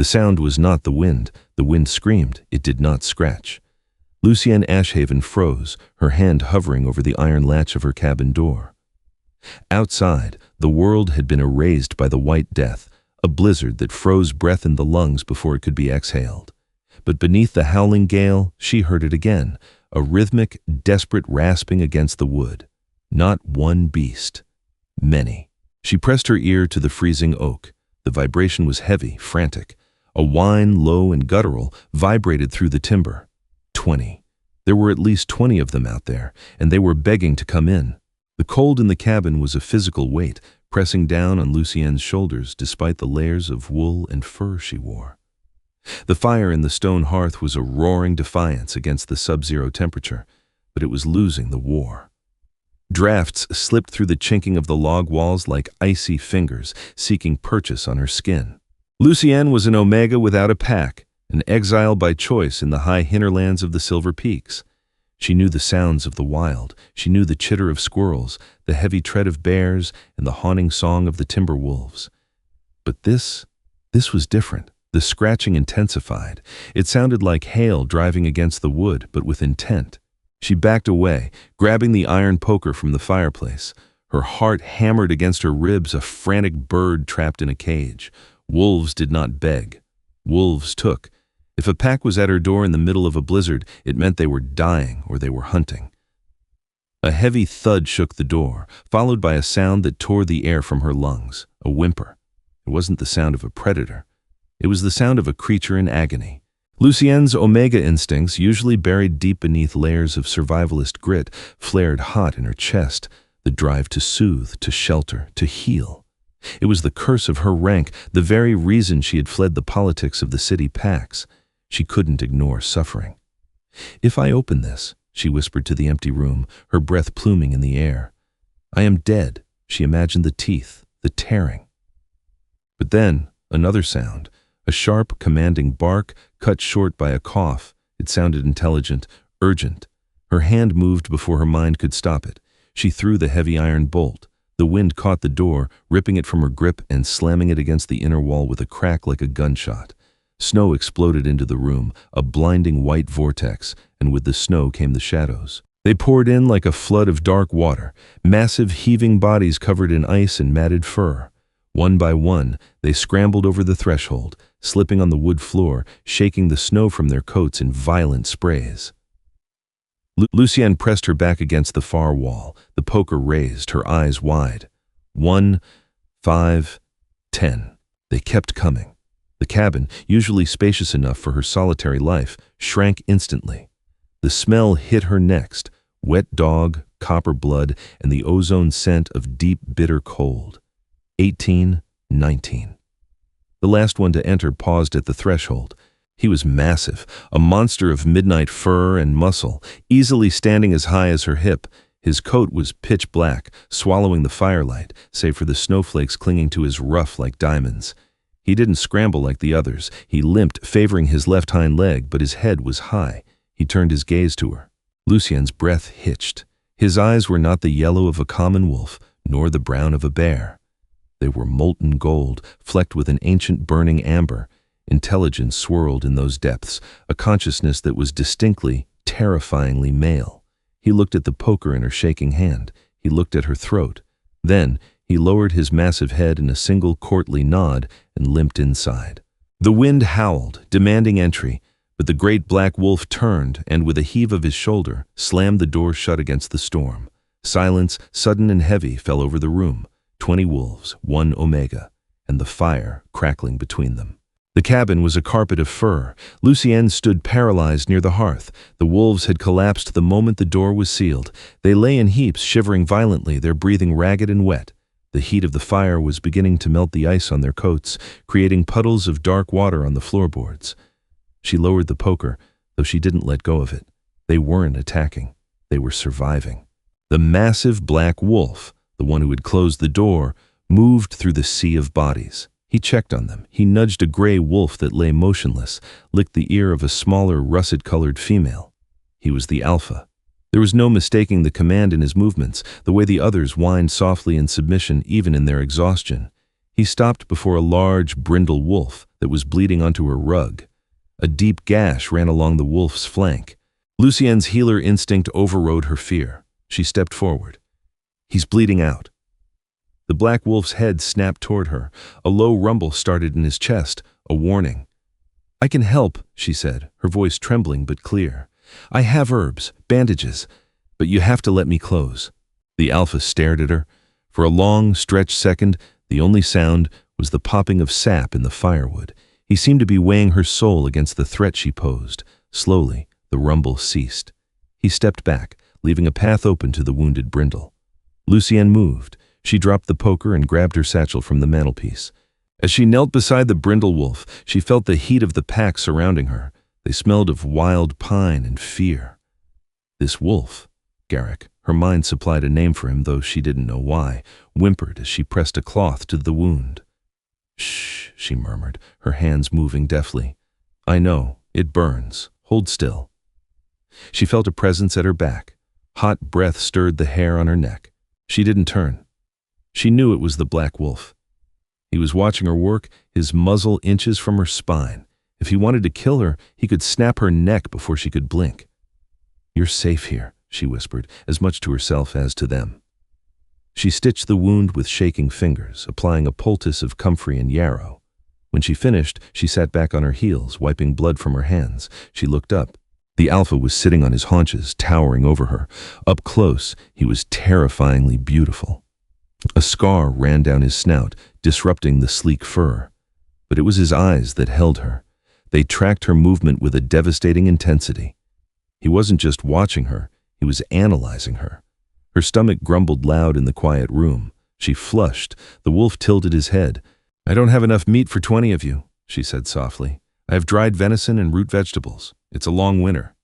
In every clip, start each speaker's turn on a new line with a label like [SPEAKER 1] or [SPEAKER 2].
[SPEAKER 1] The sound was not the wind. The wind screamed. It did not scratch. Lucienne Ashhaven froze, her hand hovering over the iron latch of her cabin door. Outside, the world had been erased by the white death, a blizzard that froze breath in the lungs before it could be exhaled. But beneath the howling gale, she heard it again, a rhythmic, desperate rasping against the wood. Not one beast. Many. She pressed her ear to the freezing oak. The vibration was heavy, frantic. A whine, low and guttural, vibrated through the timber. 20. There were at least 20 of them out there, and they were begging to come in. The cold in the cabin was a physical weight, pressing down on Lucienne's shoulders despite the layers of wool and fur she wore. The fire in the stone hearth was a roaring defiance against the sub-zero temperature, but it was losing the war. Drafts slipped through the chinking of the log walls like icy fingers, seeking purchase on her skin. Lucienne was an Omega without a pack, an exile by choice in the high hinterlands of the Silver Peaks. She knew the sounds of the wild. She knew the chitter of squirrels, the heavy tread of bears, and the haunting song of the timber wolves. But this was different. The scratching intensified. It sounded like hail driving against the wood, but with intent. She backed away, grabbing the iron poker from the fireplace. Her heart hammered against her ribs, a frantic bird trapped in a cage. Wolves did not beg. Wolves took. If a pack was at her door in the middle of a blizzard, it meant they were dying or they were hunting. A heavy thud shook the door, followed by a sound that tore the air from her lungs, a whimper. It wasn't the sound of a predator. It was the sound of a creature in agony. Lucienne's Omega instincts, usually buried deep beneath layers of survivalist grit, flared hot in her chest, the drive to soothe, to shelter, to heal. It was the curse of her rank, the very reason she had fled the politics of the city packs. She couldn't ignore suffering. "If I open this," she whispered to the empty room, her breath pluming in the air. "I am dead," she imagined the teeth, the tearing. But then, another sound, a sharp, commanding bark, cut short by a cough. It sounded intelligent, urgent. Her hand moved before her mind could stop it. She threw the heavy iron bolt. The wind caught the door, ripping it from her grip and slamming it against the inner wall with a crack like a gunshot. Snow exploded into the room, a blinding white vortex, and with the snow came the shadows. They poured in like a flood of dark water, massive heaving bodies covered in ice and matted fur. One by one, they scrambled over the threshold, slipping on the wood floor, shaking the snow from their coats in violent sprays. Lucienne pressed her back against the far wall, the poker raised, her eyes wide. 1, 5, 10. They kept coming. The cabin, usually spacious enough for her solitary life, shrank instantly. The smell hit her next, wet dog, copper blood, and the ozone scent of deep, bitter cold. 18, 19. The last one to enter paused at the threshold. He was massive, a monster of midnight fur and muscle, easily standing as high as her hip. His coat was pitch black, swallowing the firelight, save for the snowflakes clinging to his ruff like diamonds. He didn't scramble like the others. He limped, favoring his left hind leg, but his head was high. He turned his gaze to her. Lucienne's breath hitched. His eyes were not the yellow of a common wolf, nor the brown of a bear. They were molten gold, flecked with an ancient burning amber. Intelligence swirled in those depths, a consciousness that was distinctly, terrifyingly male. He looked at the poker in her shaking hand. He looked at her throat. Then, he lowered his massive head in a single courtly nod and limped inside. The wind howled, demanding entry, but the great black wolf turned and, with a heave of his shoulder, slammed the door shut against the storm. Silence, sudden and heavy, fell over the room. 20 wolves, 1 Omega, and the fire crackling between them. The cabin was a carpet of fur. Lucienne stood paralyzed near the hearth. The wolves had collapsed the moment the door was sealed. They lay in heaps, shivering violently, their breathing ragged and wet. The heat of the fire was beginning to melt the ice on their coats, creating puddles of dark water on the floorboards. She lowered the poker, though she didn't let go of it. They weren't attacking. They were surviving. The massive black wolf, the one who had closed the door, moved through the sea of bodies. He checked on them. He nudged a gray wolf that lay motionless, licked the ear of a smaller, russet-colored female. He was the alpha. There was no mistaking the command in his movements, the way the others whined softly in submission even in their exhaustion. He stopped before a large, brindle wolf that was bleeding onto her rug. A deep gash ran along the wolf's flank. Lucienne's healer instinct overrode her fear. She stepped forward. "He's bleeding out." The black wolf's head snapped toward her. A low rumble started in his chest, a warning. "I can help," she said, her voice trembling but clear. "I have herbs, bandages, but you have to let me close." The alpha stared at her. For a long, stretched second, the only sound was the popping of sap in the firewood. He seemed to be weighing her soul against the threat she posed. Slowly, the rumble ceased. He stepped back, leaving a path open to the wounded brindle. Lucienne moved. She dropped the poker and grabbed her satchel from the mantelpiece. As she knelt beside the brindle wolf, she felt the heat of the pack surrounding her. They smelled of wild pine and fear. This wolf, Garrick, her mind supplied a name for him, though she didn't know why, whimpered as she pressed a cloth to the wound. "Shh," she murmured, her hands moving deftly. "I know, it burns. Hold still." She felt a presence at her back. Hot breath stirred the hair on her neck. She didn't turn. She knew it was the black wolf. He was watching her work, his muzzle inches from her spine. If he wanted to kill her, he could snap her neck before she could blink. "You're safe here," she whispered, as much to herself as to them. She stitched the wound with shaking fingers, applying a poultice of comfrey and yarrow. When she finished, she sat back on her heels, wiping blood from her hands. She looked up. The alpha was sitting on his haunches, towering over her. Up close, he was terrifyingly beautiful. A scar ran down his snout, disrupting the sleek fur. But it was his eyes that held her. They tracked her movement with a devastating intensity. He wasn't just watching her, he was analyzing her. Her stomach grumbled loud in the quiet room. She flushed. The wolf tilted his head. "I don't have enough meat for 20 of you," she said softly. "I have dried venison and root vegetables. It's a long winter."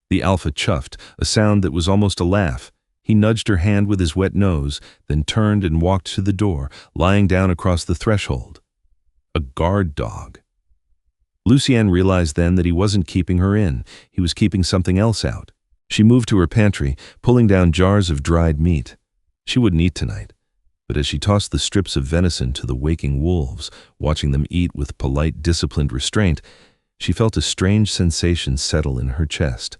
[SPEAKER 1] The alpha chuffed, a sound that was almost a laugh. He nudged her hand with his wet nose, then turned and walked to the door, lying down across the threshold. A guard dog. Lucienne realized then that he wasn't keeping her in. He was keeping something else out. She moved to her pantry, pulling down jars of dried meat. She wouldn't eat tonight, but as she tossed the strips of venison to the waking wolves, watching them eat with polite, disciplined restraint, she felt a strange sensation settle in her chest.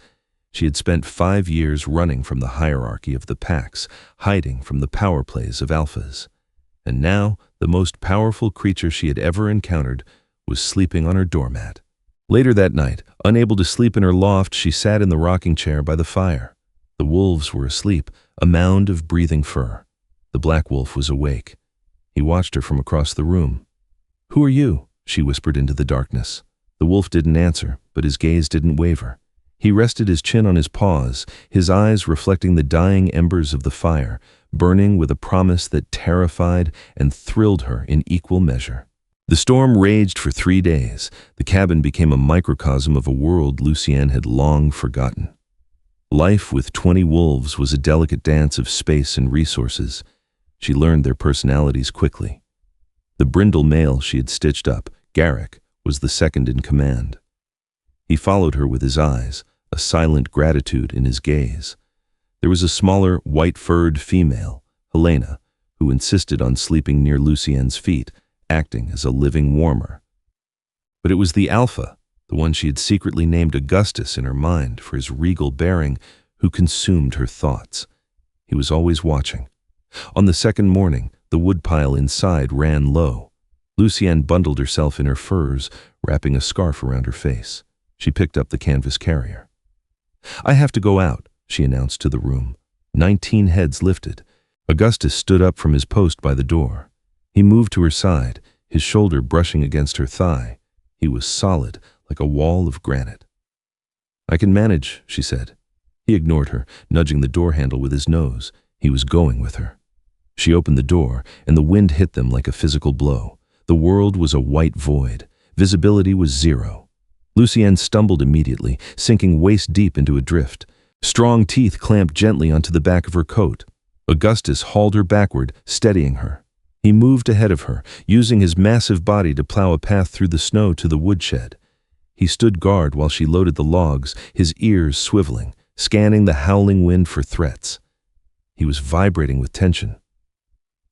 [SPEAKER 1] She had spent 5 years running from the hierarchy of the packs, hiding from the power plays of alphas. And now, the most powerful creature she had ever encountered was sleeping on her doormat. Later that night, unable to sleep in her loft, she sat in the rocking chair by the fire. The wolves were asleep, a mound of breathing fur. The black wolf was awake. He watched her from across the room. "Who are you?" she whispered into the darkness. The wolf didn't answer, but his gaze didn't waver. He rested his chin on his paws, his eyes reflecting the dying embers of the fire, burning with a promise that terrified and thrilled her in equal measure. The storm raged for 3 days. The cabin became a microcosm of a world Lucienne had long forgotten. Life with 20 wolves was a delicate dance of space and resources. She learned their personalities quickly. The brindle male she had stitched up, Garrick, was the second in command. He followed her with his eyes, a silent gratitude in his gaze. There was a smaller, white-furred female, Helena, who insisted on sleeping near Lucienne's feet, acting as a living warmer. But it was the alpha, the one she had secretly named Augustus in her mind for his regal bearing, who consumed her thoughts. He was always watching. On the second morning, the woodpile inside ran low. Lucienne bundled herself in her furs, wrapping a scarf around her face. She picked up the canvas carrier. "I have to go out," she announced to the room. 19 heads lifted. Augustus stood up from his post by the door. He moved to her side, his shoulder brushing against her thigh. He was solid, like a wall of granite. "I can manage," she said. He ignored her, nudging the door handle with his nose. He was going with her. She opened the door, and the wind hit them like a physical blow. The world was a white void. Visibility was zero. Lucienne stumbled immediately, sinking waist-deep into a drift. Strong teeth clamped gently onto the back of her coat. Augustus hauled her backward, steadying her. He moved ahead of her, using his massive body to plow a path through the snow to the woodshed. He stood guard while she loaded the logs, his ears swiveling, scanning the howling wind for threats. He was vibrating with tension.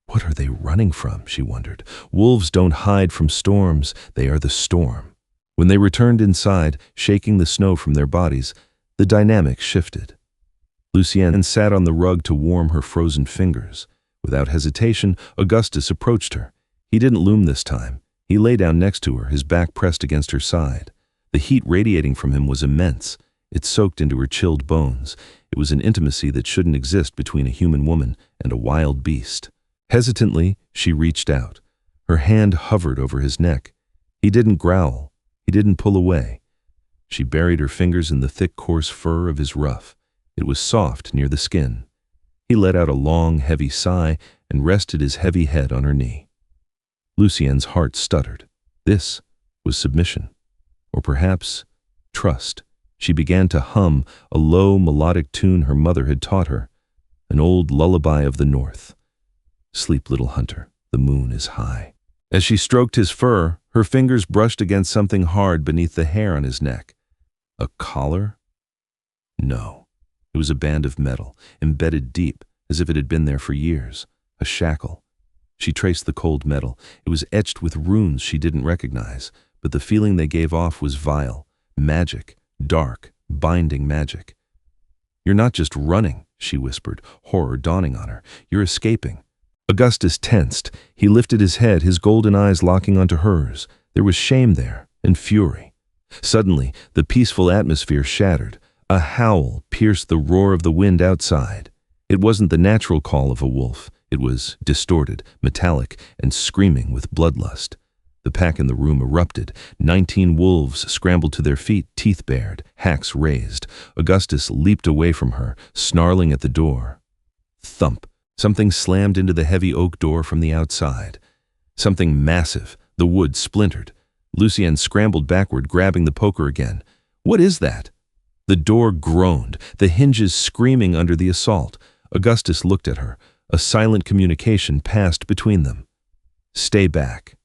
[SPEAKER 1] What are they running from, she wondered. Wolves don't hide from storms, they are the storm. When they returned inside, shaking the snow from their bodies, the dynamic shifted. Lucienne sat on the rug to warm her frozen fingers. Without hesitation, Augustus approached her. He didn't loom this time. He lay down next to her, his back pressed against her side. The heat radiating from him was immense. It soaked into her chilled bones. It was an intimacy that shouldn't exist between a human woman and a wild beast. Hesitantly, she reached out. Her hand hovered over his neck. He didn't growl. He didn't pull away. She buried her fingers in the thick, coarse fur of his ruff. It was soft near the skin. He let out a long, heavy sigh and rested his heavy head on her knee. Lucienne's heart stuttered. This was submission. Or perhaps trust. She began to hum a low, melodic tune her mother had taught her, an old lullaby of the north. Sleep, little hunter, the moon is high. As she stroked his fur, her fingers brushed against something hard beneath the hair on his neck. A collar? No. It was a band of metal, embedded deep, as if it had been there for years. A shackle. She traced the cold metal. It was etched with runes she didn't recognize, but the feeling they gave off was vile, magic, dark, binding magic. You're not just running, she whispered, horror dawning on her. You're escaping. Augustus tensed. He lifted his head, his golden eyes locking onto hers. There was shame there, and fury. Suddenly, the peaceful atmosphere shattered. A howl pierced the roar of the wind outside. It wasn't the natural call of a wolf. It was distorted, metallic, and screaming with bloodlust. The pack in the room erupted. 19 wolves scrambled to their feet, teeth bared, hacks raised. Augustus leaped away from her, snarling at the door. Thump! Something slammed into the heavy oak door from the outside. Something massive. The wood splintered. Lucienne scrambled backward, grabbing the poker again. What is that? The door groaned, the hinges screaming under the assault. Augustus looked at her. A silent communication passed between them. Stay back.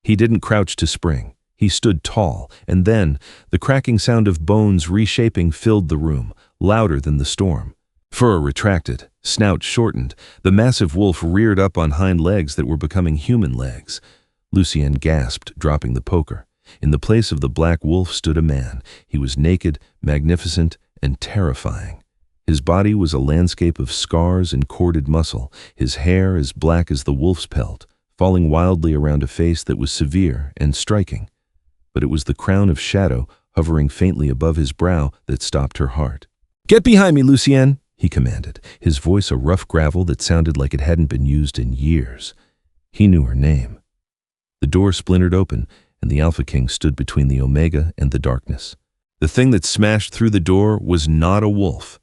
[SPEAKER 1] He didn't crouch to spring. He stood tall, and then the cracking sound of bones reshaping filled the room, louder than the storm. Fur retracted, snout shortened. The massive wolf reared up on hind legs that were becoming human legs. Lucienne gasped, dropping the poker. In the place of the black wolf stood a man. He was naked, magnificent, and terrifying. His body was a landscape of scars and corded muscle, his hair as black as the wolf's pelt, falling wildly around a face that was severe and striking. But it was the crown of shadow hovering faintly above his brow that stopped her heart. "Get behind me, Lucienne!" he commanded, his voice a rough gravel that sounded like it hadn't been used in years. He knew her name. The door splintered open, and the Alpha King stood between the Omega and the darkness. The thing that smashed through the door was not a wolf.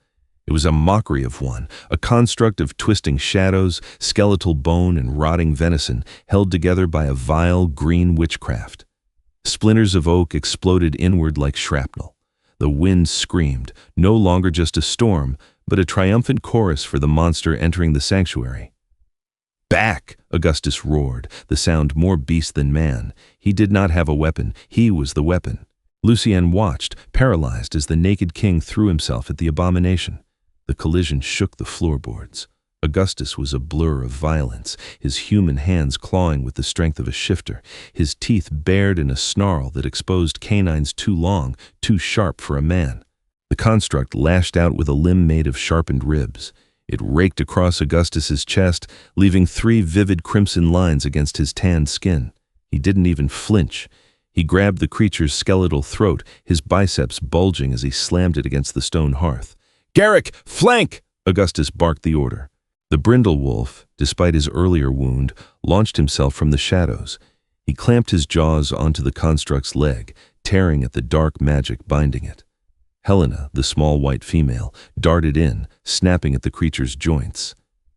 [SPEAKER 1] It was a mockery of one, a construct of twisting shadows, skeletal bone, and rotting venison, held together by a vile green witchcraft. Splinters of oak exploded inward like shrapnel. The wind screamed, no longer just a storm, but a triumphant chorus for the monster entering the sanctuary. "Back!" Augustus roared, the sound more beast than man. He did not have a weapon. He was the weapon. Lucienne watched, paralyzed, as the naked king threw himself at the abomination. The collision shook the floorboards. Augustus was a blur of violence, his human hands clawing with the strength of a shifter, his teeth bared in a snarl that exposed canines too long, too sharp for a man. The construct lashed out with a limb made of sharpened ribs. It raked across Augustus's chest, leaving 3 vivid crimson lines against his tanned skin. He didn't even flinch. He grabbed the creature's skeletal throat, his biceps bulging as he slammed it against the stone hearth. "Garrick, flank!" Augustus barked the order. The brindle wolf, despite his earlier wound, launched himself from the shadows. He clamped his jaws onto the construct's leg, tearing at the dark magic binding it. Helena, the small white female, darted in, snapping at the creature's joints.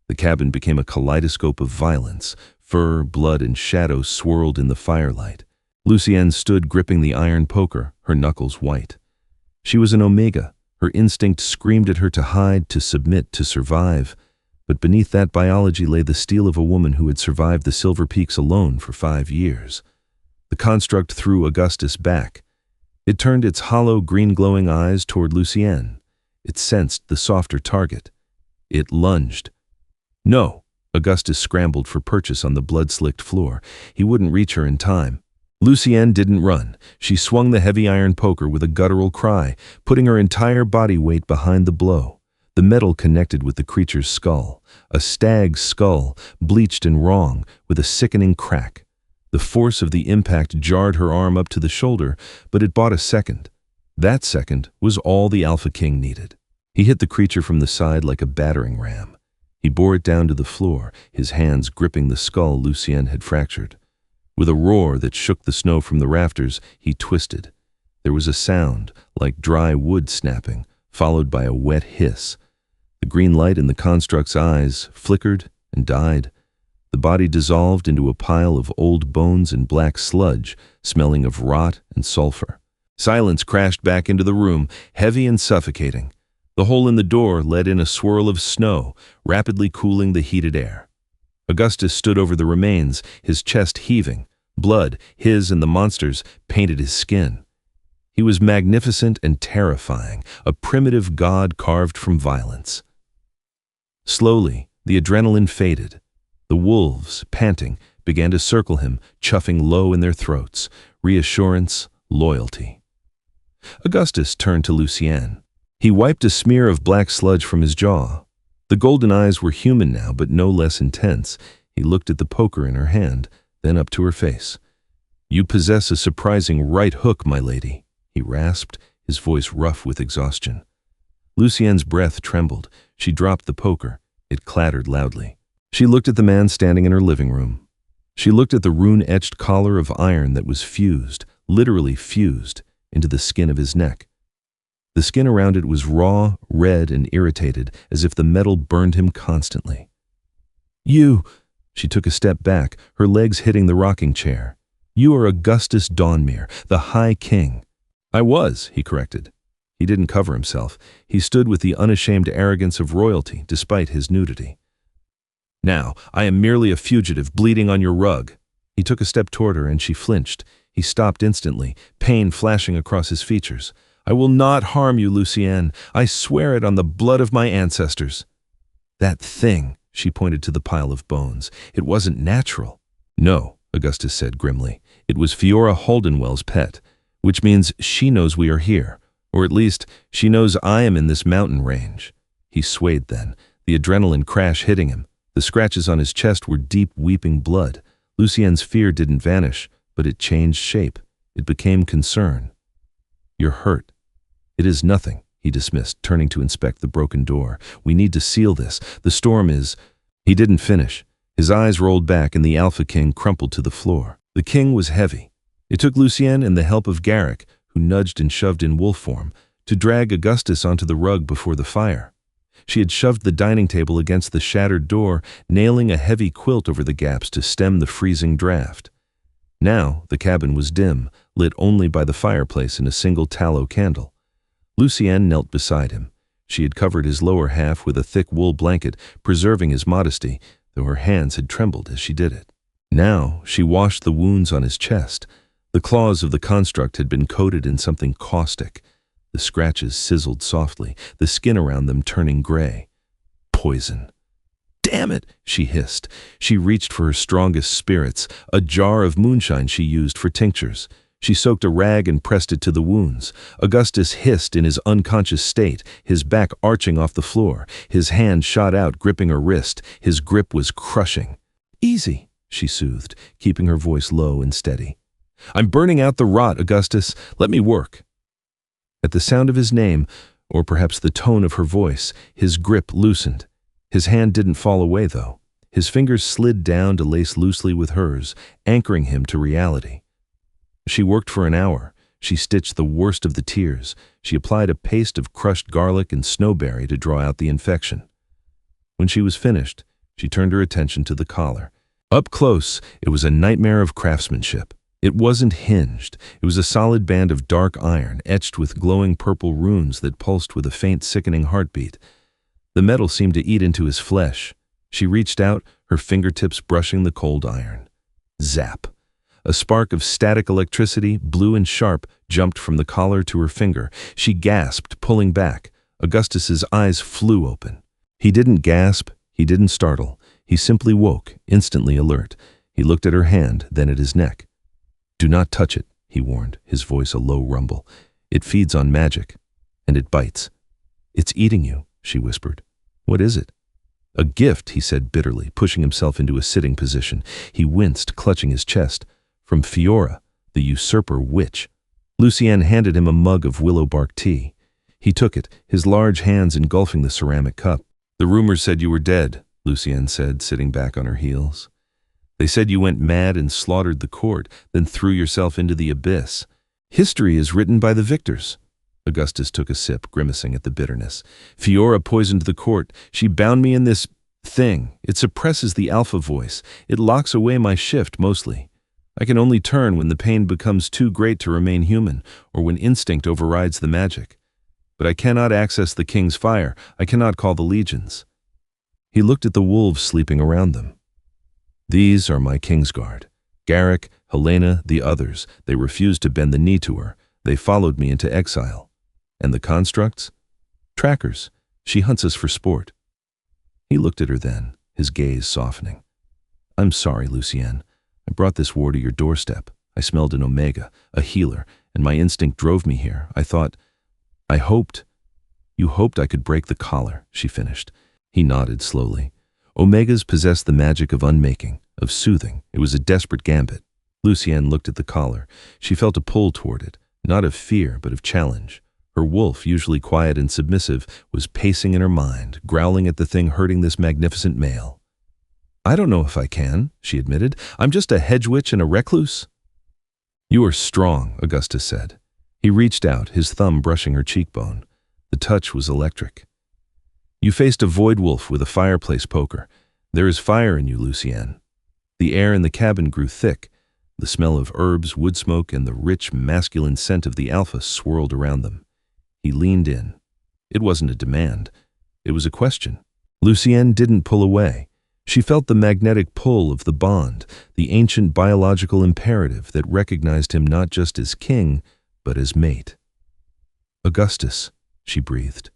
[SPEAKER 1] The cabin became a kaleidoscope of violence. Fur, blood, and shadow swirled in the firelight. Lucienne stood gripping the iron poker, her knuckles white. She was an Omega. Her instinct screamed at her to hide, to submit, to survive. But beneath that biology lay the steel of a woman who had survived the Silver Peaks alone for 5 years. The construct threw Augustus back. It turned its hollow, green-glowing eyes toward Lucienne. It sensed the softer target. It lunged. "No!" Augustus scrambled for purchase on the blood-slicked floor. He wouldn't reach her in time. Lucienne didn't run. She swung the heavy iron poker with a guttural cry, putting her entire body weight behind the blow. The metal connected with the creature's skull, a stag's skull, bleached and wrong, with a sickening crack. The force of the impact jarred her arm up to the shoulder, but it bought a second. That second was all the Alpha King needed. He hit the creature from the side like a battering ram. He bore it down to the floor, his hands gripping the skull Lucienne had fractured. With a roar that shook the snow from the rafters, he twisted. There was a sound, like dry wood snapping, followed by a wet hiss. The green light in the construct's eyes flickered and died. The body dissolved into a pile of old bones and black sludge, smelling of rot and sulfur. Silence crashed back into the room, heavy and suffocating. The hole in the door let in a swirl of snow, rapidly cooling the heated air. Augustus stood over the remains, his chest heaving. Blood, his and the monster's, painted his skin. He was magnificent and terrifying, a primitive god carved from violence. Slowly, the adrenaline faded. The wolves, panting, began to circle him, chuffing low in their throats. Reassurance, loyalty. Augustus turned to Lucienne. He wiped a smear of black sludge from his jaw. The golden eyes were human now, but no less intense. He looked at the poker in her hand, then up to her face. "You possess a surprising right hook, my lady," he rasped, his voice rough with exhaustion. Lucienne's breath trembled. She dropped the poker. It clattered loudly. She looked at the man standing in her living room. She looked at the rune-etched collar of iron that was fused, literally fused, into the skin of his neck. The skin around it was raw, red, and irritated, as if the metal burned him constantly. "You," she took a step back, her legs hitting the rocking chair. "You are Augustus Dawnmere, the High King." "I was," he corrected. He didn't cover himself. He stood with the unashamed arrogance of royalty, despite his nudity. "Now, I am merely a fugitive bleeding on your rug." He took a step toward her, and she flinched. He stopped instantly, pain flashing across his features. "I will not harm you, Lucienne. I swear it on the blood of my ancestors." "That thing," she pointed to the pile of bones. "It wasn't natural." "No," Augustus said grimly. "It was Fiora Holdenwell's pet, which means she knows we are here. Or at least, she knows I am in this mountain range." He swayed then, the adrenaline crash hitting him. The scratches on his chest were deep, weeping blood. Lucienne's fear didn't vanish, but it changed shape. It became concern. "You're hurt." "It is nothing," he dismissed, turning to inspect the broken door. "We need to seal this. The storm is—" He didn't finish. His eyes rolled back and the Alpha King crumpled to the floor. The king was heavy. It took Lucienne and the help of Garrick, who nudged and shoved in wolf form, to drag Augustus onto the rug before the fire. She had shoved the dining table against the shattered door, nailing a heavy quilt over the gaps to stem the freezing draft. Now the cabin was dim, lit only by the fireplace and a single tallow candle. Lucienne knelt beside him. She had covered his lower half with a thick wool blanket, preserving his modesty, though her hands had trembled as she did it. Now she washed the wounds on his chest. The claws of the construct had been coated in something caustic. The scratches sizzled softly, the skin around them turning gray. Poison. "Damn it!" she hissed. She reached for her strongest spirits, a jar of moonshine she used for tinctures. She soaked a rag and pressed it to the wounds. Augustus hissed in his unconscious state, his back arching off the floor. His hand shot out, gripping her wrist. His grip was crushing. "Easy," she soothed, keeping her voice low and steady. "I'm burning out the rot, Augustus. Let me work." At the sound of his name, or perhaps the tone of her voice, his grip loosened. His hand didn't fall away, though. His fingers slid down to lace loosely with hers, anchoring him to reality. She worked for an hour. She stitched the worst of the tears. She applied a paste of crushed garlic and snowberry to draw out the infection. When she was finished, she turned her attention to the collar. Up close, it was a nightmare of craftsmanship. It wasn't hinged. It was a solid band of dark iron, etched with glowing purple runes that pulsed with a faint, sickening heartbeat. The metal seemed to eat into his flesh. She reached out, her fingertips brushing the cold iron. Zap! A spark of static electricity, blue and sharp, jumped from the collar to her finger. She gasped, pulling back. Augustus's eyes flew open. He didn't gasp. He didn't startle. He simply woke, instantly alert. He looked at her hand, then at his neck. "Do not touch it," he warned, his voice a low rumble. "It feeds on magic, and it bites." "It's eating you," she whispered. "What is it?" "A gift," he said bitterly, pushing himself into a sitting position. He winced, clutching his chest. "From Fiora, the usurper witch." Lucienne handed him a mug of willow bark tea. He took it, his large hands engulfing the ceramic cup. "The rumors said you were dead," Lucienne said, sitting back on her heels. "They said you went mad and slaughtered the court, then threw yourself into the abyss. History is written by the victors." Augustus took a sip, grimacing at the bitterness. "Fiora poisoned the court. She bound me in this thing. It suppresses the alpha voice. It locks away my shift, mostly. I can only turn when the pain becomes too great to remain human, or when instinct overrides the magic. But I cannot access the king's fire. I cannot call the legions." He looked at the wolves sleeping around them. "These are my Kingsguard. Garrick, Helena, the others. They refused to bend the knee to her. They followed me into exile. And the constructs? Trackers. She hunts us for sport." He looked at her then, his gaze softening. "I'm sorry, Lucienne. I brought this war to your doorstep. I smelled an omega, a healer, and my instinct drove me here. I hoped. You hoped I could break the collar," she finished. He nodded slowly. "Omegas possess the magic of unmaking, of soothing. It was a desperate gambit." Lucienne looked at the collar. She felt a pull toward it, not of fear, but of challenge. Her wolf, usually quiet and submissive, was pacing in her mind, growling at the thing hurting this magnificent male. "I don't know if I can," she admitted. "I'm just a hedge witch and a recluse." "You are strong," Augustus said. He reached out, his thumb brushing her cheekbone. The touch was electric. "You faced a void wolf with a fireplace poker. There is fire in you, Lucienne." The air in the cabin grew thick. The smell of herbs, wood smoke, and the rich, masculine scent of the alpha swirled around them. He leaned in. It wasn't a demand. It was a question. Lucienne didn't pull away. She felt the magnetic pull of the bond, the ancient biological imperative that recognized him not just as king, but as mate. "Augustus," she breathed.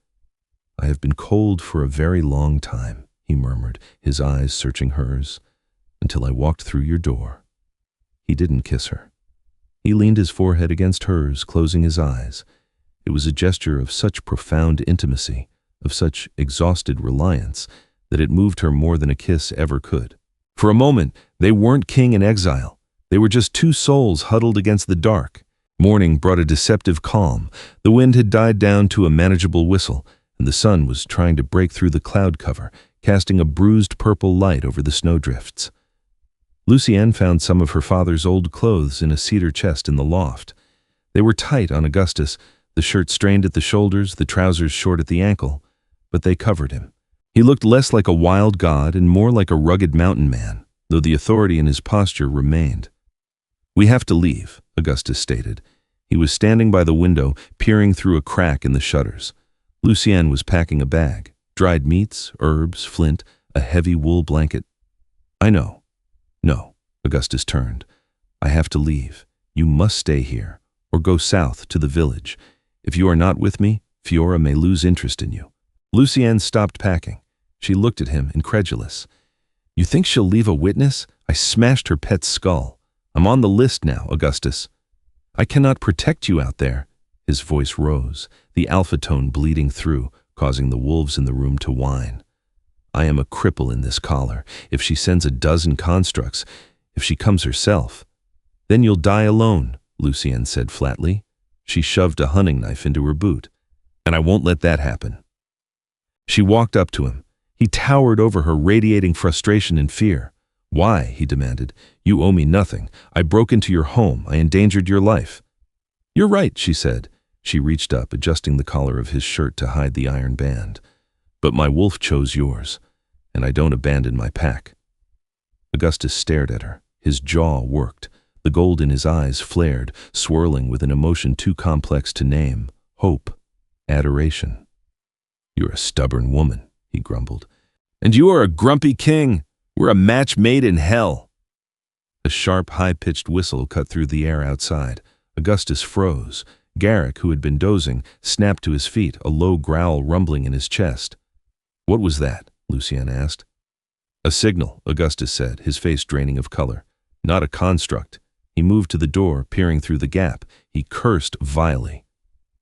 [SPEAKER 1] "I have been cold for a very long time," he murmured, his eyes searching hers, "until I walked through your door." He didn't kiss her. He leaned his forehead against hers, closing his eyes. It was a gesture of such profound intimacy, of such exhausted reliance, that it moved her more than a kiss ever could. For a moment, they weren't king and exile. They were just two souls huddled against the dark. Morning brought a deceptive calm. The wind had died down to a manageable whistle, and the sun was trying to break through the cloud cover, casting a bruised purple light over the snowdrifts. Lucienne found some of her father's old clothes in a cedar chest in the loft. They were tight on Augustus, the shirt strained at the shoulders, the trousers short at the ankle, but they covered him. He looked less like a wild god and more like a rugged mountain man, though the authority in his posture remained. "We have to leave," Augustus stated. He was standing by the window, peering through a crack in the shutters. Lucienne was packing a bag, dried meats, herbs, flint, a heavy wool blanket. "I know." "No," Augustus turned. "I have to leave. You must stay here, or go south to the village. If you are not with me, Fiora may lose interest in you." Lucienne stopped packing. She looked at him, incredulous. "You think she'll leave a witness? I smashed her pet's skull. I'm on the list now, Augustus." "I cannot protect you out there." His voice rose, the alpha tone bleeding through, causing the wolves in the room to whine. "I am a cripple in this collar. If she sends a dozen constructs, if she comes herself, then you'll die alone," Lucienne said flatly. She shoved a hunting knife into her boot. "And I won't let that happen." She walked up to him. He towered over her, radiating frustration and fear. "Why?" he demanded. "You owe me nothing. I broke into your home. I endangered your life." "You're right," she said. She reached up, adjusting the collar of his shirt to hide the iron band. "But my wolf chose yours, and I don't abandon my pack." Augustus stared at her. His jaw worked. The gold in his eyes flared, swirling with an emotion too complex to name. Hope. Adoration. "You're a stubborn woman," he grumbled. "And you are a grumpy king. We're a match made in hell." A sharp, high-pitched whistle cut through the air outside. Augustus froze. Garrick, who had been dozing, snapped to his feet, a low growl rumbling in his chest. "What was that?" Lucienne asked. A signal, Augustus said, his face draining of color. Not a construct. He moved to the door, peering through the gap. He cursed vilely.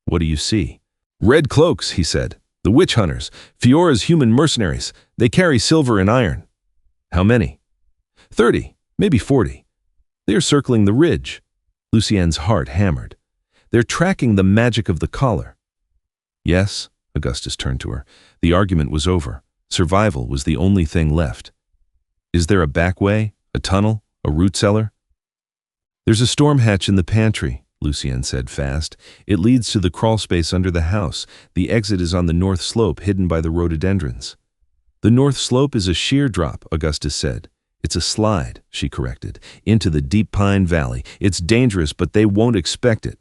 [SPEAKER 1] What do you see? Red cloaks, he said. The witch hunters. Fiora's human mercenaries. They carry silver and iron. How many? 30, maybe 40. They are circling the ridge. Lucienne's heart hammered. They're tracking the magic of the collar. Yes, Augustus turned to her. The argument was over. Survival was the only thing left. Is there a back way? A tunnel? A root cellar? There's a storm hatch in the pantry, Lucienne said fast. It leads to the crawl space under the house. The exit is on the north slope, hidden by the rhododendrons. The north slope is a sheer drop, Augustus said. It's a slide, she corrected, into the deep pine valley. It's dangerous, but they won't expect it.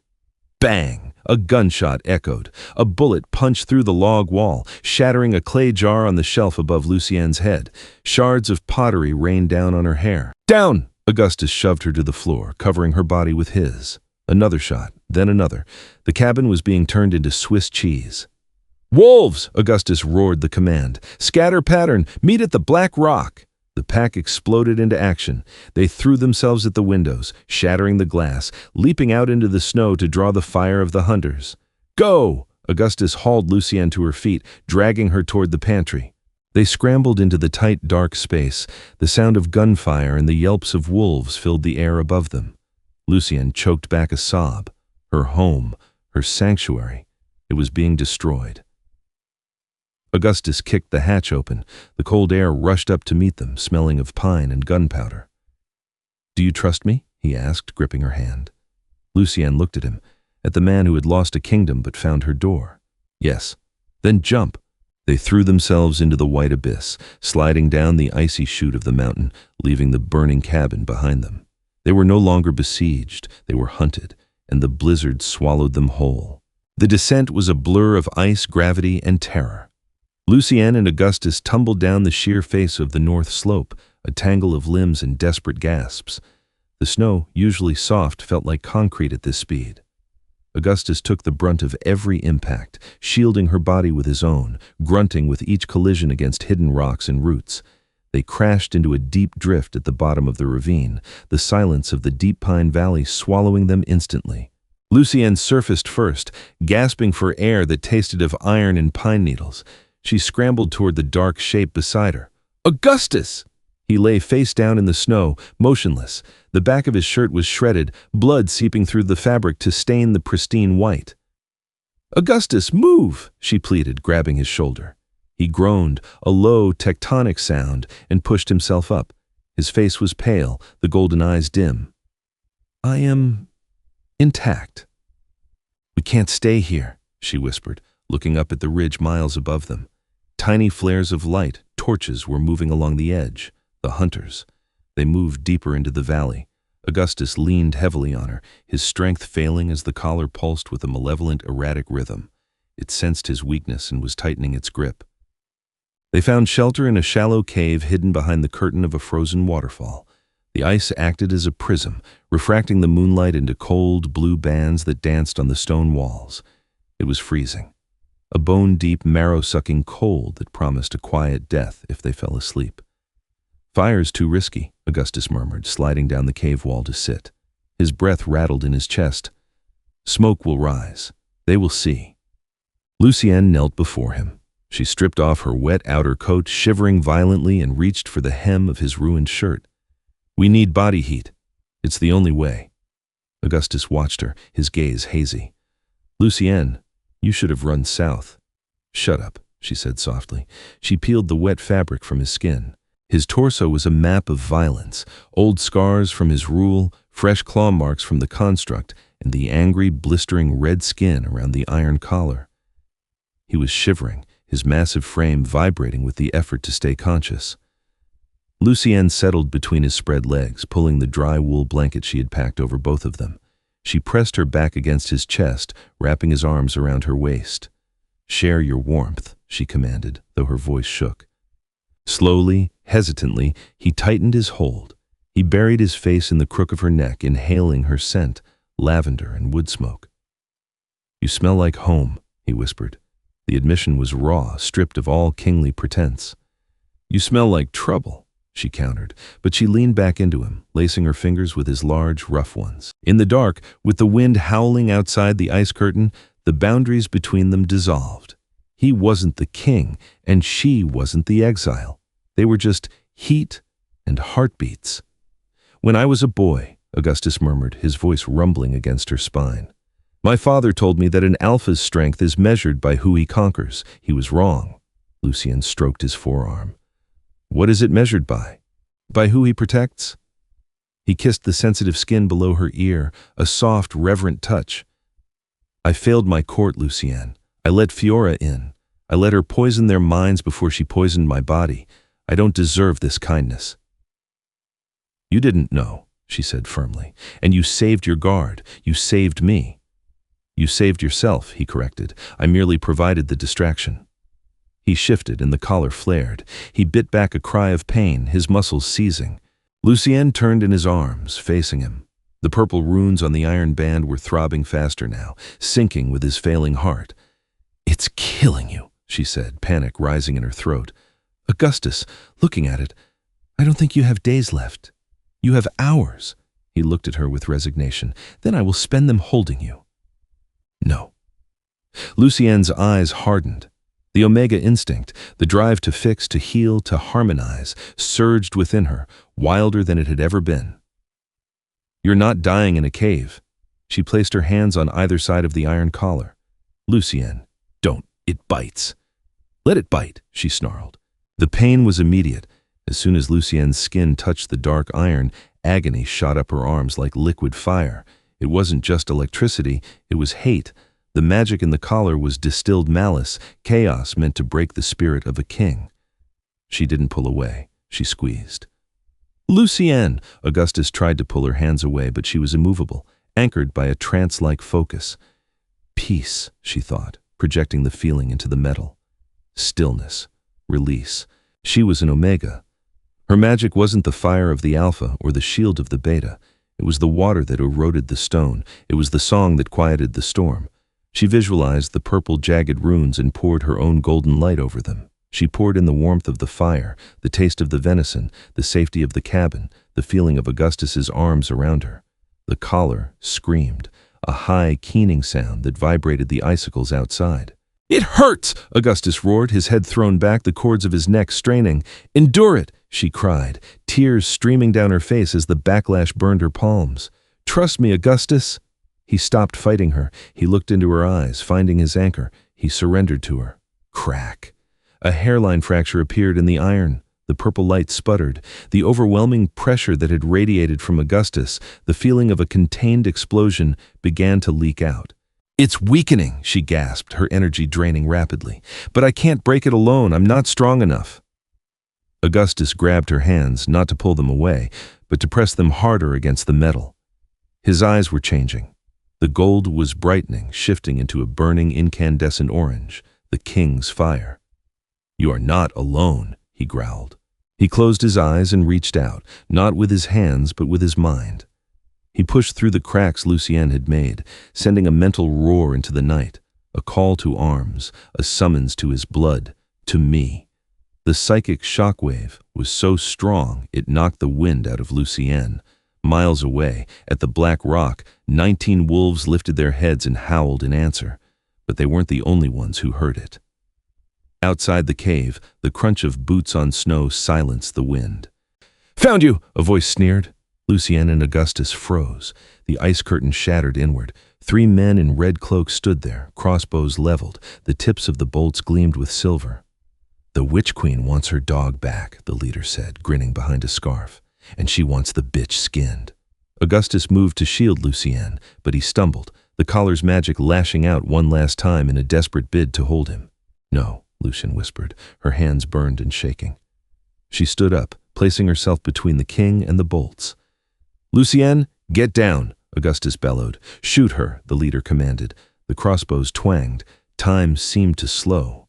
[SPEAKER 1] Bang! A gunshot echoed. A bullet punched through the log wall, shattering a clay jar on the shelf above Lucienne's head. Shards of pottery rained down on her hair. Down! Augustus shoved her to the floor, covering her body with his. Another shot, then another. The cabin was being turned into Swiss cheese. Wolves! Augustus roared the command. Scatter pattern! Meet at the Black Rock! The pack exploded into action. They threw themselves at the windows, shattering the glass, leaping out into the snow to draw the fire of the hunters. Go! Augustus hauled Lucienne to her feet, dragging her toward the pantry. They scrambled into the tight, dark space. The sound of gunfire and the yelps of wolves filled the air above them. Lucienne choked back a sob. Her home, her sanctuary, it was being destroyed. Augustus kicked the hatch open. The cold air rushed up to meet them, smelling of pine and gunpowder. Do you trust me? He asked, gripping her hand. Lucienne looked at him, at the man who had lost a kingdom but found her door. Yes. Then jump. They threw themselves into the white abyss, sliding down the icy chute of the mountain, leaving the burning cabin behind them. They were no longer besieged, they were hunted, and the blizzard swallowed them whole. The descent was a blur of ice, gravity, and terror. Lucienne and Augustus tumbled down the sheer face of the north slope, a tangle of limbs and desperate gasps. The snow, usually soft, felt like concrete at this speed. Augustus took the brunt of every impact, shielding her body with his own, grunting with each collision against hidden rocks and roots. They crashed into a deep drift at the bottom of the ravine, the silence of the deep pine valley swallowing them instantly. Lucienne surfaced first, gasping for air that tasted of iron and pine needles. She scrambled toward the dark shape beside her. Augustus! He lay face down in the snow, motionless. The back of his shirt was shredded, blood seeping through the fabric to stain the pristine white. Augustus, move! She pleaded, grabbing his shoulder. He groaned, a low, tectonic sound, and pushed himself up. His face was pale, the golden eyes dim. I am intact. We can't stay here, she whispered, looking up at the ridge miles above them. Tiny flares of light, torches, were moving along the edge. The hunters. They moved deeper into the valley. Augustus leaned heavily on her, his strength failing as the collar pulsed with a malevolent, erratic rhythm. It sensed his weakness and was tightening its grip. They found shelter in a shallow cave hidden behind the curtain of a frozen waterfall. The ice acted as a prism, refracting the moonlight into cold, blue bands that danced on the stone walls. It was freezing. A bone-deep, marrow-sucking cold that promised a quiet death if they fell asleep. Fire's too risky, Augustus murmured, sliding down the cave wall to sit. His breath rattled in his chest. Smoke will rise. They will see. Lucienne knelt before him. She stripped off her wet outer coat, shivering violently, and reached for the hem of his ruined shirt. We need body heat. It's the only way. Augustus watched her, his gaze hazy. Lucienne, you should have run south. Shut up, she said softly. She peeled the wet fabric from his skin. His torso was a map of violence, old scars from his rule, fresh claw marks from the construct, and the angry, blistering red skin around the iron collar. He was shivering, his massive frame vibrating with the effort to stay conscious. Lucienne settled between his spread legs, pulling the dry wool blanket she had packed over both of them. She pressed her back against his chest, wrapping his arms around her waist. Share your warmth, she commanded, though her voice shook. Slowly, hesitantly, he tightened his hold. He buried his face in the crook of her neck, inhaling her scent, lavender and wood smoke. You smell like home, he whispered. The admission was raw, stripped of all kingly pretense. You smell like trouble, she countered, but she leaned back into him, lacing her fingers with his large, rough ones. In the dark, with the wind howling outside the ice curtain, the boundaries between them dissolved. He wasn't the king, and she wasn't the exile. They were just heat and heartbeats. "When I was a boy," Augustus murmured, his voice rumbling against her spine, "my father told me that an alpha's strength is measured by who he conquers. He was wrong." Lucienne stroked his forearm. "What is it measured by? By who he protects?" He kissed the sensitive skin below her ear, a soft, reverent touch. "I failed my court, Lucienne. I let Fiora in. I let her poison their minds before she poisoned my body. I don't deserve this kindness." "You didn't know," she said firmly, "and you saved your guard. You saved me." "You saved yourself," he corrected. "I merely provided the distraction." He shifted and the collar flared. He bit back a cry of pain, his muscles seizing. Lucienne turned in his arms, facing him. The purple runes on the iron band were throbbing faster now, sinking with his failing heart. "It's killing you," she said, panic rising in her throat. "Augustus, looking at it, I don't think you have days left. You have hours." He looked at her with resignation. "Then I will spend them holding you." "No." Lucienne's eyes hardened. The Omega instinct, the drive to fix, to heal, to harmonize, surged within her, wilder than it had ever been. "You're not dying in a cave." She placed her hands on either side of the iron collar. "Lucienne, don't. It bites." "Let it bite," she snarled. The pain was immediate. As soon as Lucienne's skin touched the dark iron, agony shot up her arms like liquid fire. It wasn't just electricity, it was hate. The magic in the collar was distilled malice, chaos meant to break the spirit of a king. She didn't pull away. She squeezed. "Lucienne!" Augustus tried to pull her hands away, but she was immovable, anchored by a trance-like focus. Peace, she thought, projecting the feeling into the metal. Stillness. Release. She was an Omega. Her magic wasn't the fire of the Alpha or the shield of the Beta. It was the water that eroded the stone. It was the song that quieted the storm. She visualized the purple jagged runes and poured her own golden light over them. She poured in the warmth of the fire, the taste of the venison, the safety of the cabin, the feeling of Augustus's arms around her. The collar screamed, a high, keening sound that vibrated the icicles outside. "It hurts!" Augustus roared, his head thrown back, the cords of his neck straining. "Endure it!" she cried, tears streaming down her face as the backlash burned her palms. "Trust me, Augustus." He stopped fighting her. He looked into her eyes, finding his anchor. He surrendered to her. Crack. A hairline fracture appeared in the iron. The purple light sputtered. The overwhelming pressure that had radiated from Augustus, the feeling of a contained explosion, began to leak out. "It's weakening," she gasped, her energy draining rapidly. "But I can't break it alone. I'm not strong enough." Augustus grabbed her hands, not to pull them away, but to press them harder against the metal. His eyes were changing. The gold was brightening, shifting into a burning incandescent orange, the king's fire. "You are not alone," he growled. He closed his eyes and reached out, not with his hands but with his mind. He pushed through the cracks Lucienne had made, sending a mental roar into the night, a call to arms, a summons to his blood, to me. The psychic shockwave was so strong it knocked the wind out of Lucienne. Miles away, at the Black Rock, 19 wolves lifted their heads and howled in answer, but they weren't the only ones who heard it. Outside the cave, the crunch of boots on snow silenced the wind. "Found you!" a voice sneered. Lucienne and Augustus froze. The ice curtain shattered inward. 3 men in red cloaks stood there, crossbows leveled. The tips of the bolts gleamed with silver. "The Witch Queen wants her dog back," the leader said, grinning behind a scarf. "And she wants the bitch skinned." Augustus moved to shield Lucienne, but he stumbled, the collar's magic lashing out one last time in a desperate bid to hold him. "No," Lucienne whispered, her hands burned and shaking. She stood up, placing herself between the king and the bolts. "Lucienne, get down," Augustus bellowed. "Shoot her," the leader commanded. The crossbows twanged. Time seemed to slow.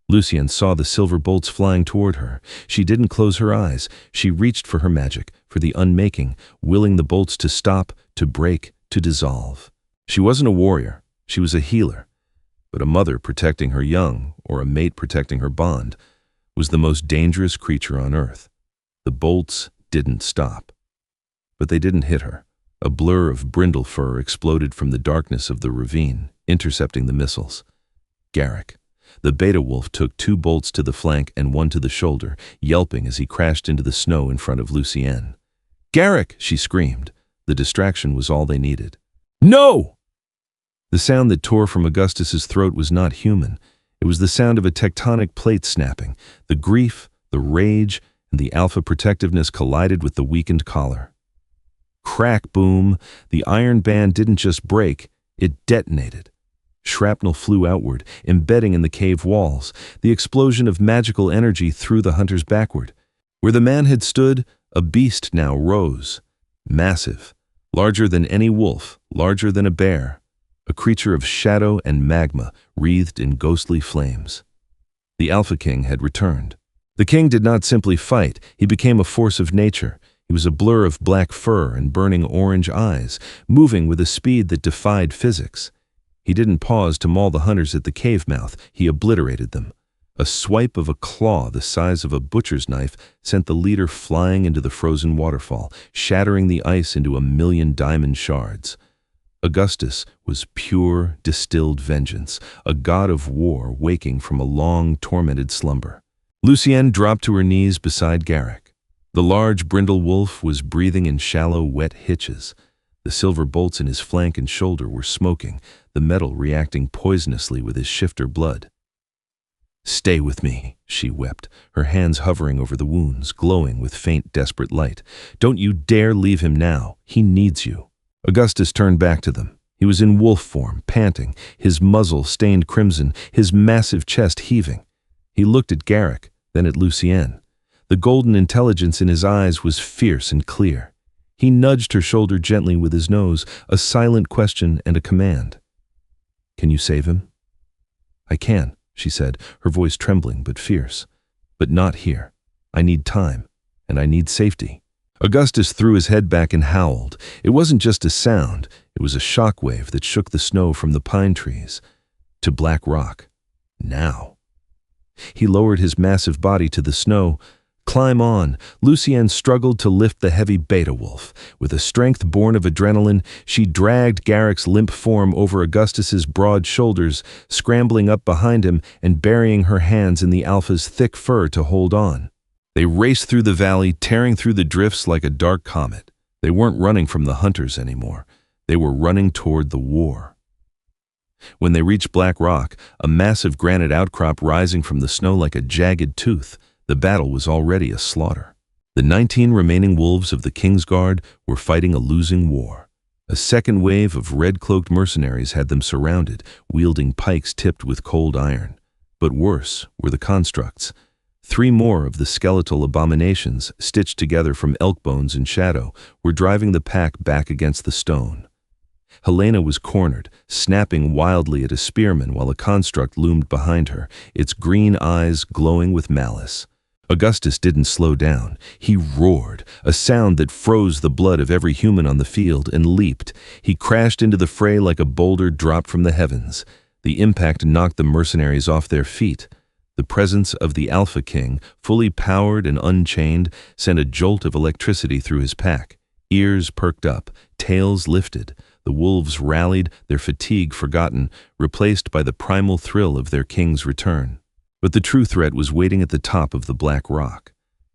[SPEAKER 1] Lucienne saw the silver bolts flying toward her. She didn't close her eyes. She reached for her magic, for the unmaking, willing the bolts to stop, to break, to dissolve. She wasn't a warrior. She was a healer. But a mother protecting her young, or a mate protecting her bond, was the most dangerous creature on earth. The bolts didn't stop. But they didn't hit her. A blur of brindle fur exploded from the darkness of the ravine, intercepting the missiles. Garrick. The beta wolf took 2 bolts to the flank and 1 to the shoulder, yelping as he crashed into the snow in front of Lucienne. "Garrick!" she screamed. The distraction was all they needed. "No!" The sound that tore from Augustus's throat was not human. It was the sound of a tectonic plate snapping. The grief, the rage, and the alpha protectiveness collided with the weakened collar. Crack, boom. The iron band didn't just break, it detonated. Shrapnel flew outward, embedding in the cave walls. The explosion of magical energy threw the hunters backward. Where the man had stood, a beast now rose. Massive, larger than any wolf, larger than a bear. A creature of shadow and magma, wreathed in ghostly flames. The Alpha King had returned. The king did not simply fight, he became a force of nature. He was a blur of black fur and burning orange eyes, moving with a speed that defied physics. He didn't pause to maul the hunters at the cave mouth, he obliterated them. A swipe of a claw the size of a butcher's knife sent the leader flying into the frozen waterfall, shattering the ice into 1,000,000 diamond shards. Augustus was pure, distilled vengeance, a god of war waking from a long, tormented slumber. Lucienne dropped to her knees beside Garrick. The large brindle wolf was breathing in shallow, wet hitches. The silver bolts in his flank and shoulder were smoking, the metal reacting poisonously with his shifter blood. "Stay with me," she wept, her hands hovering over the wounds, glowing with faint, desperate light. "Don't you dare leave him now. He needs you." Augustus turned back to them. He was in wolf form, panting, his muzzle stained crimson, his massive chest heaving. He looked at Garrick, then at Lucienne. The golden intelligence in his eyes was fierce and clear. He nudged her shoulder gently with his nose, a silent question and a command. "Can you save him?" "I can," she said, her voice trembling but fierce. "But not here. I need time, and I need safety." Augustus threw his head back and howled. It wasn't just a sound, it was a shockwave that shook the snow from the pine trees. To black rock. Now. He lowered his massive body to the snow. "Climb on." Lucienne struggled to lift the heavy beta wolf. With a strength born of adrenaline, she dragged Garrick's limp form over Augustus's broad shoulders, scrambling up behind him and burying her hands in the alpha's thick fur to hold on. They raced through the valley, tearing through the drifts like a dark comet. They weren't running from the hunters anymore. They were running toward the war. When they reached Black Rock, a massive granite outcrop rising from the snow like a jagged tooth, the battle was already a slaughter. The 19 remaining wolves of the King's Guard were fighting a losing war. A second wave of red-cloaked mercenaries had them surrounded, wielding pikes tipped with cold iron. But worse were the constructs. 3 more of the skeletal abominations, stitched together from elk bones and shadow, were driving the pack back against the stone. Helena was cornered, snapping wildly at a spearman while a construct loomed behind her, its green eyes glowing with malice. Augustus didn't slow down. He roared, a sound that froze the blood of every human on the field, and leaped. He crashed into the fray like a boulder dropped from the heavens. The impact knocked the mercenaries off their feet. The presence of the Alpha King, fully powered and unchained, sent a jolt of electricity through his pack. Ears perked up, tails lifted. The wolves rallied, their fatigue forgotten, replaced by the primal thrill of their king's return. But the true threat was waiting at the top of the Black Rock.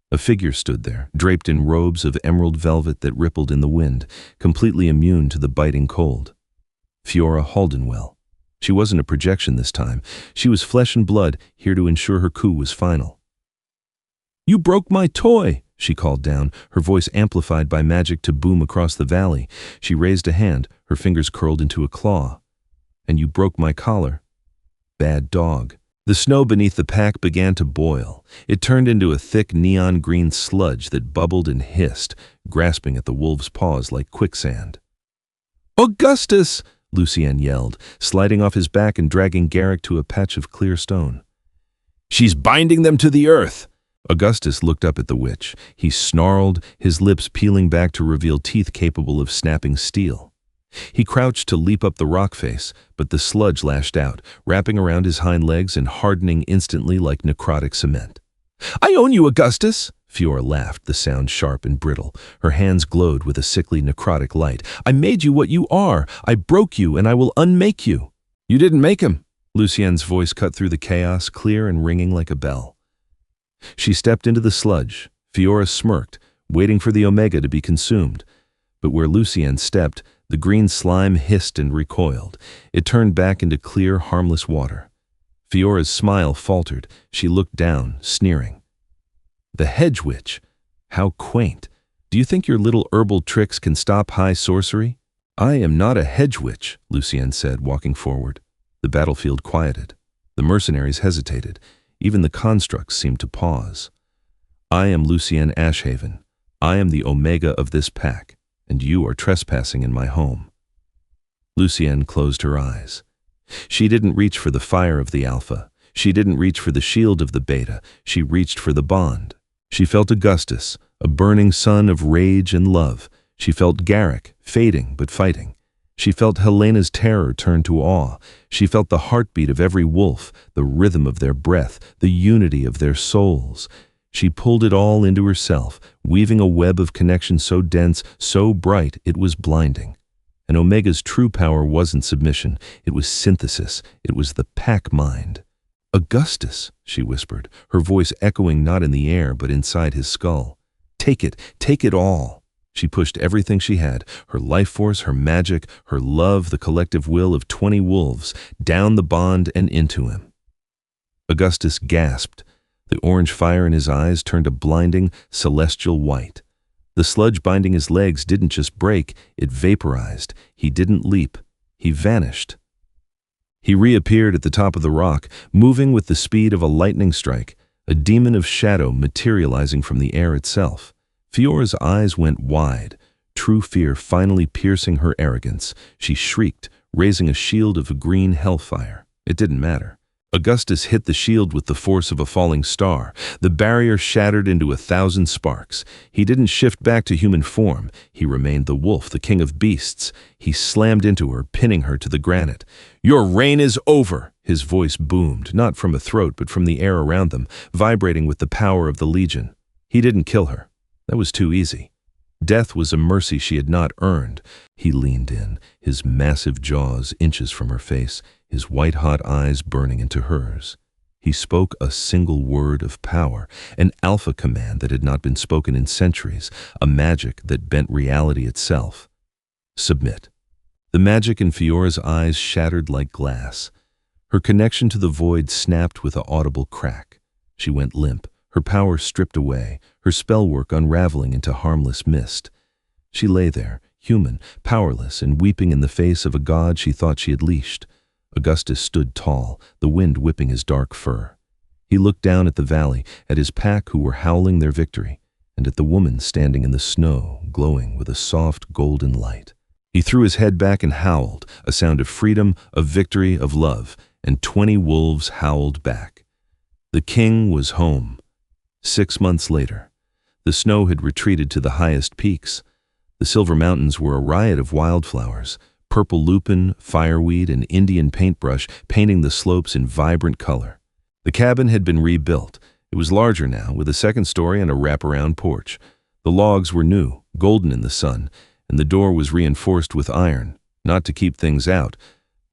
[SPEAKER 1] A figure stood there, draped in robes of emerald velvet that rippled in the wind, completely immune to the biting cold. Fiora Haldenwell. She wasn't a projection this time. She was flesh and blood, here to ensure her coup was final. "You broke my toy!" she called down, her voice amplified by magic to boom across the valley. She raised a hand, her fingers curled into a claw. "And you broke my collar. Bad dog." The snow beneath the pack began to boil. It turned into a thick neon green sludge that bubbled and hissed, grasping at the wolves' paws like quicksand. "Augustus!" Lucienne yelled, sliding off his back and dragging Garrick to a patch of clear stone. "She's binding them to the earth!" Augustus looked up at the witch. He snarled, his lips peeling back to reveal teeth capable of snapping steel. He crouched to leap up the rock face, but the sludge lashed out, wrapping around his hind legs and hardening instantly like necrotic cement. "I own you, Augustus!" Fiora laughed, the sound sharp and brittle. Her hands glowed with a sickly, necrotic light. "I made you what you are. I broke you, and I will unmake you." "You didn't make him." Lucienne's voice cut through the chaos, clear and ringing like a bell. She stepped into the sludge. Fiora smirked, waiting for the Omega to be consumed. But where Lucienne stepped, the green slime hissed and recoiled. It turned back into clear, harmless water. Fiora's smile faltered. She looked down, sneering. "The hedge witch? How quaint. Do you think your little herbal tricks can stop high sorcery?" "I am not a hedge witch," Lucienne said, walking forward. The battlefield quieted. The mercenaries hesitated. Even the constructs seemed to pause. "I am Lucienne Ashhaven. I am the Omega of this pack, and you are trespassing in my home." Lucienne closed her eyes. She didn't reach for the fire of the Alpha. She didn't reach for the shield of the Beta. She reached for the bond. She felt Augustus, a burning sun of rage and love. She felt Garrick, fading but fighting. She felt Helena's terror turn to awe. She felt the heartbeat of every wolf, the rhythm of their breath, the unity of their souls. She pulled it all into herself, weaving a web of connection so dense, so bright, it was blinding. And Omega's true power wasn't submission. It was synthesis. It was the pack mind. "Augustus," she whispered, her voice echoing not in the air but inside his skull. Take it all." She pushed everything she had, her life force, her magic, her love, the collective will of 20 wolves, down the bond and into him. Augustus gasped. The orange fire in his eyes turned a blinding, celestial white. The sludge binding his legs didn't just break, it vaporized. He didn't leap. He vanished. He reappeared at the top of the rock, moving with the speed of a lightning strike, a demon of shadow materializing from the air itself. Fiora's eyes went wide, true fear finally piercing her arrogance. She shrieked, raising a shield of green hellfire. It didn't matter. Augustus hit the shield with the force of a falling star. The barrier shattered into 1,000 sparks. He didn't shift back to human form. He remained the wolf, the king of beasts. He slammed into her, pinning her to the granite. "Your reign is over!" His voice boomed, not from a throat but from the air around them, vibrating with the power of the legion. He didn't kill her. That was too easy. Death was a mercy she had not earned. He leaned in, his massive jaws inches from her face, his white-hot eyes burning into hers. He spoke a single word of power, an alpha command that had not been spoken in centuries, a magic that bent reality itself. "Submit." The magic in Fiora's eyes shattered like glass. Her connection to the void snapped with an audible crack. She went limp, her power stripped away, her spellwork unraveling into harmless mist. She lay there, human, powerless, and weeping in the face of a god she thought she had leashed. Augustus stood tall, the wind whipping his dark fur. He looked down at the valley, at his pack who were howling their victory, and at the woman standing in the snow, glowing with a soft golden light. He threw his head back and howled, a sound of freedom, of victory, of love, and 20 wolves howled back. The king was home. 6 months later, the snow had retreated to the highest peaks. The Silver Mountains were a riot of wildflowers, purple lupin, fireweed, and Indian paintbrush painting the slopes in vibrant color. The cabin had been rebuilt. It was larger now, with a second story and a wraparound porch. The logs were new, golden in the sun, and the door was reinforced with iron, not to keep things out,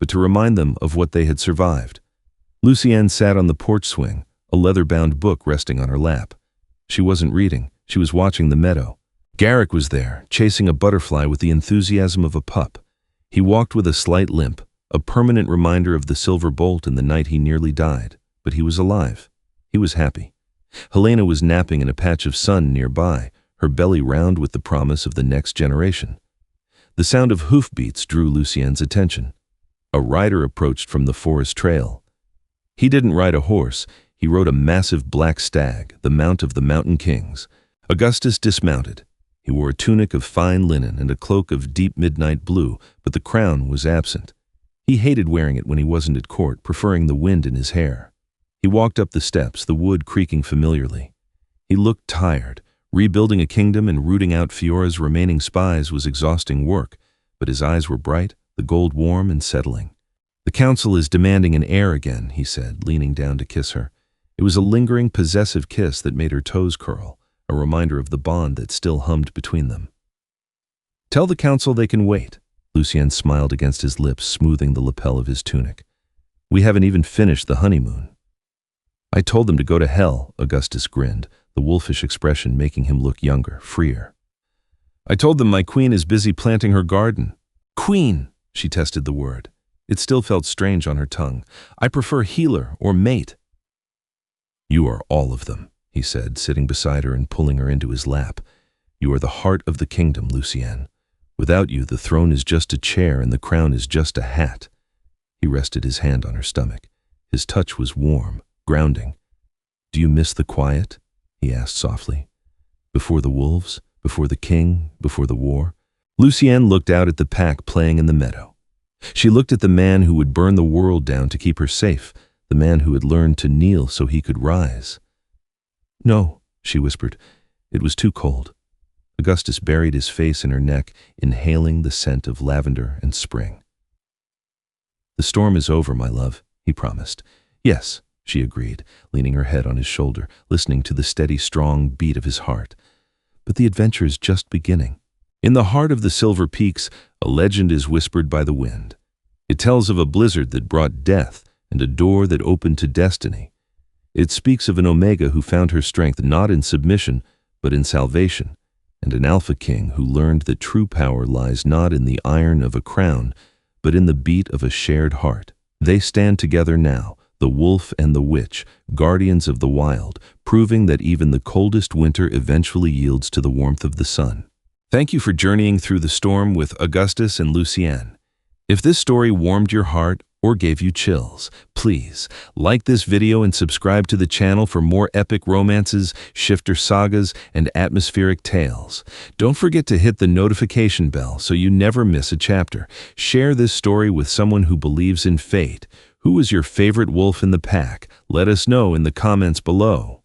[SPEAKER 1] but to remind them of what they had survived. Lucienne sat on the porch swing, a leather-bound book resting on her lap. She wasn't reading, she was watching the meadow. Garrick was there, chasing a butterfly with the enthusiasm of a pup. He walked with a slight limp, a permanent reminder of the silver bolt and the night he nearly died. But he was alive. He was happy. Helena was napping in a patch of sun nearby, her belly round with the promise of the next generation. The sound of hoofbeats drew Lucienne's attention. A rider approached from the forest trail. He didn't ride a horse. He rode a massive black stag, the mount of the mountain kings. Augustus dismounted. He wore a tunic of fine linen and a cloak of deep midnight blue, but the crown was absent. He hated wearing it when he wasn't at court, preferring the wind in his hair. He walked up the steps, the wood creaking familiarly. He looked tired. Rebuilding a kingdom and rooting out Fiora's remaining spies was exhausting work, but his eyes were bright, the gold warm and settling. "The council is demanding an heir again," he said, leaning down to kiss her. It was a lingering, possessive kiss that made her toes curl, a reminder of the bond that still hummed between them. "Tell the council they can wait." Lucienne smiled against his lips, smoothing the lapel of his tunic. "We haven't even finished the honeymoon." "I told them to go to hell," Augustus grinned, the wolfish expression making him look younger, freer. "I told them my queen is busy planting her garden." "Queen," she tested the word. It still felt strange on her tongue. "I prefer healer or mate." "You are all of them," he said, sitting beside her and pulling her into his lap. "You are the heart of the kingdom, Lucienne. Without you, the throne is just a chair and the crown is just a hat." He rested his hand on her stomach. His touch was warm, grounding. "Do you miss the quiet?" he asked softly. "Before the wolves, before the king, before the war?" Lucienne looked out at the pack playing in the meadow. She looked at the man who would burn the world down to keep her safe, the man who had learned to kneel so he could rise. "No," she whispered. It was too cold. Augustus buried his face in her neck, inhaling the scent of lavender and spring. "The storm is over, my love," he promised. "Yes," she agreed, leaning her head on his shoulder, listening to the steady, strong beat of his heart. "But the adventure is just beginning." In the heart of the Silver Peaks, a legend is whispered by the wind. It tells of a blizzard that brought death and a door that opened to destiny. It speaks of an Omega who found her strength not in submission, but in salvation, and an Alpha King who learned that true power lies not in the iron of a crown, but in the beat of a shared heart. They stand together now, the wolf and the witch, guardians of the wild, proving that even the coldest winter eventually yields to the warmth of the sun. Thank you for journeying through the storm with Augustus and Lucienne. If this story warmed your heart or gave you chills, please like this video and subscribe to the channel for more epic romances, shifter sagas, and atmospheric tales. Don't forget to hit the notification bell so you never miss a chapter. Share this story with someone who believes in fate. Who is your favorite wolf in the pack? Let us know in the comments below.